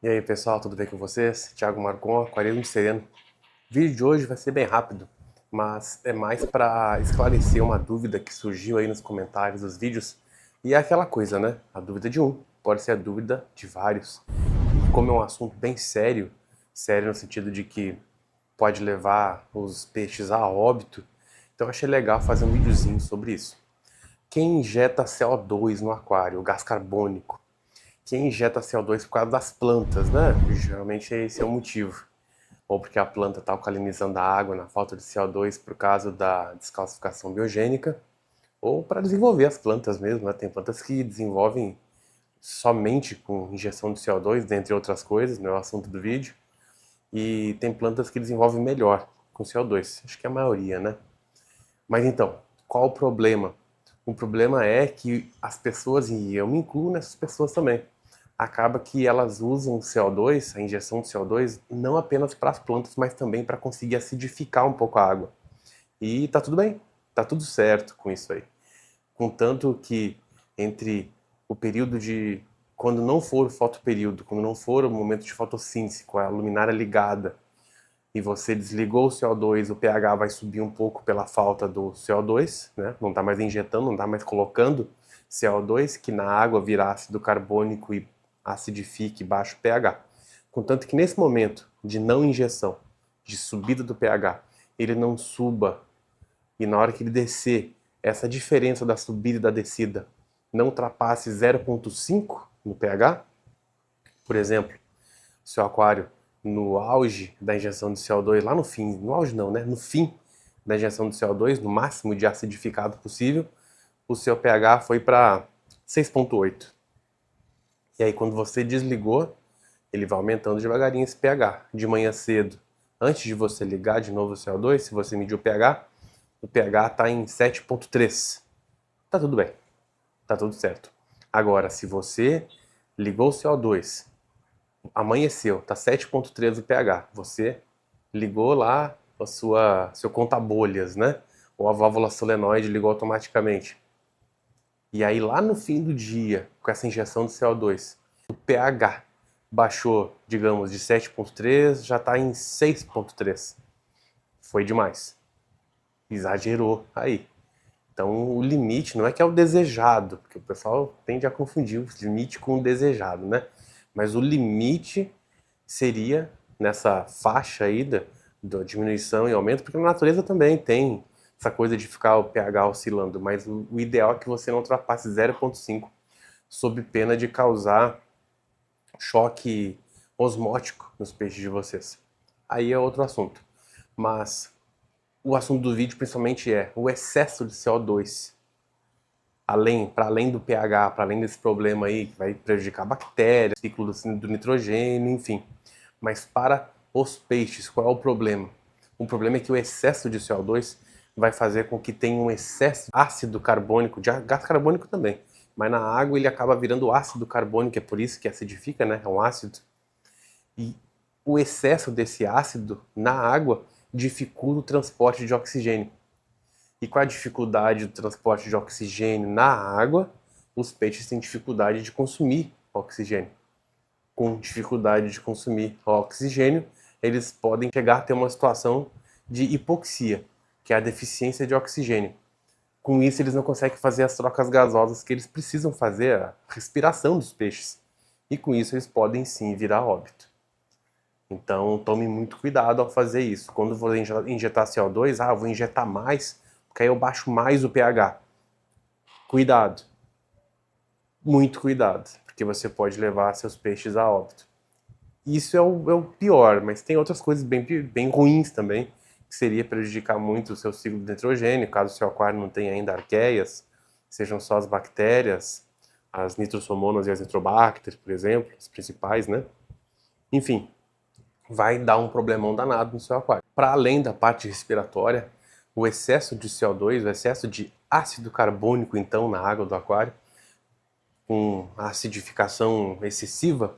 E aí pessoal, tudo bem com vocês? Thiago Marcon, Aquarismo Sereno. O vídeo de hoje vai ser bem rápido, mas é mais para esclarecer uma dúvida que surgiu aí nos comentários dos vídeos. E é aquela coisa, né? A dúvida de um, pode ser a dúvida de vários. E como é um assunto bem sério, sério no sentido de que pode levar os peixes a óbito, então eu achei legal fazer um videozinho sobre isso. Quem injeta CO2 no aquário, o gás carbônico? Quem injeta CO2 por causa das plantas, né? Geralmente esse é o motivo. Ou porque a planta está alcalinizando a água na falta de CO2 por causa da descalcificação biogênica, ou para desenvolver as plantas mesmo, né? Tem plantas que desenvolvem somente com injeção de CO2, dentre outras coisas, não é o assunto do vídeo. E tem plantas que desenvolvem melhor com CO2, acho que é a maioria, né? Mas então, qual o problema? O problema é que as pessoas, e eu me incluo nessas pessoas também, acaba que elas usam o CO2, a injeção de CO2, não apenas para as plantas, mas também para conseguir acidificar um pouco a água. E tá tudo bem, tá tudo certo com isso aí. Contanto que entre o período de quando não for o fotoperíodo, quando não for o momento de fotossíntese, com a luminária ligada, e você desligou o CO2, o pH vai subir um pouco pela falta do CO2, né? Não está mais injetando, não está mais colocando CO2, que na água vira ácido carbônico e acidifique baixo pH. Contanto que nesse momento de não injeção, de subida do pH, ele não suba, e na hora que ele descer, essa diferença da subida e da descida não ultrapasse 0,5 no pH, por exemplo, seu aquário no auge da injeção de CO2, lá no fim, no auge não, né? No fim da injeção de CO2, no máximo de acidificado possível, o seu pH foi para 6,8. E aí quando você desligou, ele vai aumentando devagarinho esse pH. De manhã cedo, antes de você ligar de novo o CO2, se você medir o pH está em 7,3. Tá tudo bem, tá tudo certo. Agora, se você ligou o CO2, amanheceu, tá 7,3 o pH. Você ligou lá seu conta-bolhas, né? Ou a válvula solenoide ligou automaticamente. E aí lá no fim do dia, com essa injeção de CO2, o pH baixou, digamos, de 7,3, já está em 6,3. Foi demais. Exagerou aí. Então o limite não é que é o desejado, porque o pessoal tende a confundir o limite com o desejado, né? Mas o limite seria nessa faixa aí da diminuição e aumento, porque na natureza também tem essa coisa de ficar o pH oscilando, mas o ideal é que você não ultrapasse 0,5, sob pena de causar choque osmótico nos peixes de vocês. Aí é outro assunto. Mas o assunto do vídeo principalmente é o excesso de CO2. Para além do pH, para além desse problema aí que vai prejudicar a bactéria, o ciclo do nitrogênio, enfim. Mas para os peixes, qual é o problema? O problema é que o excesso de CO2 vai fazer com que tenha um excesso de ácido carbônico, de gás carbônico também. Mas na água ele acaba virando ácido carbônico, é por isso que acidifica, né? É um ácido. E o excesso desse ácido na água dificulta o transporte de oxigênio. E com a dificuldade do transporte de oxigênio na água, os peixes têm dificuldade de consumir oxigênio. Com dificuldade de consumir oxigênio, eles podem chegar a ter uma situação de hipoxia, que é a deficiência de oxigênio. Com isso, eles não conseguem fazer as trocas gasosas que eles precisam fazer, a respiração dos peixes. E com isso, eles podem sim virar óbito. Então, tome muito cuidado ao fazer isso. Quando for injetar CO2, eu vou injetar mais, porque aí eu baixo mais o pH. Cuidado. Muito cuidado, porque você pode levar seus peixes a óbito. Isso é o pior, mas tem outras coisas bem ruins também, que seria prejudicar muito o seu ciclo de nitrogênio, caso o seu aquário não tenha ainda arqueias, sejam só as bactérias, as nitrosomonas e as nitrobacter, por exemplo, as principais, né? Enfim, vai dar um problemão danado no seu aquário. Para além da parte respiratória, o excesso de CO2, o excesso de ácido carbônico, então, na água do aquário, com acidificação excessiva,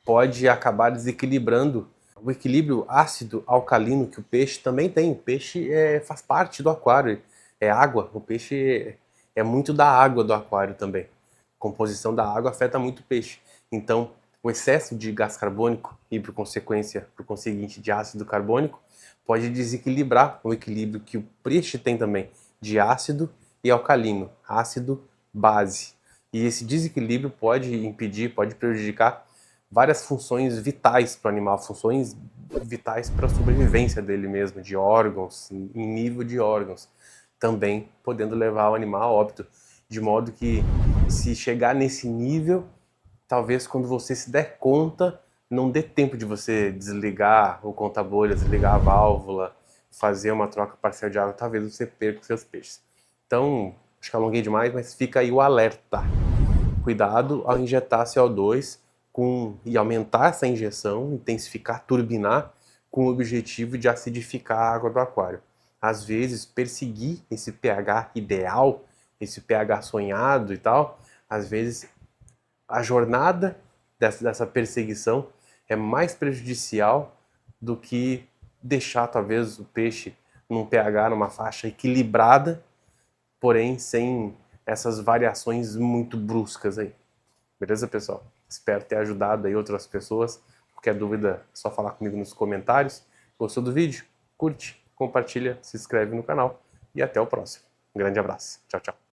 pode acabar desequilibrando o equilíbrio ácido-alcalino que o peixe também tem. O peixe faz parte do aquário, é água, o peixe é muito da água do aquário também. A composição da água afeta muito o peixe. Então, O excesso de gás carbônico e, por conseguinte, de ácido carbônico, pode desequilibrar o equilíbrio que o peixe tem também de ácido e alcalino, ácido-base. E esse desequilíbrio pode impedir, pode prejudicar várias funções vitais para o animal, funções vitais para a sobrevivência dele mesmo, de órgãos, em nível de órgãos, também podendo levar o animal a óbito. De modo que, se chegar nesse nível, talvez quando você se der conta, não dê tempo de você desligar o conta-bolhas, desligar a válvula, fazer uma troca parcial de água, talvez você perca os seus peixes. Então, acho que alonguei demais, mas fica aí o alerta. Cuidado ao injetar CO2 e aumentar essa injeção, intensificar, turbinar, com o objetivo de acidificar a água do aquário. Às vezes, perseguir esse pH ideal, esse pH sonhado e tal, às vezes a jornada dessa perseguição é mais prejudicial do que deixar talvez o peixe num pH, numa faixa equilibrada, porém sem essas variações muito bruscas aí. Beleza, pessoal? Espero ter ajudado aí outras pessoas. Qualquer dúvida é só falar comigo nos comentários. Gostou do vídeo? Curte, compartilha, se inscreve no canal e até o próximo. Um grande abraço. Tchau, tchau.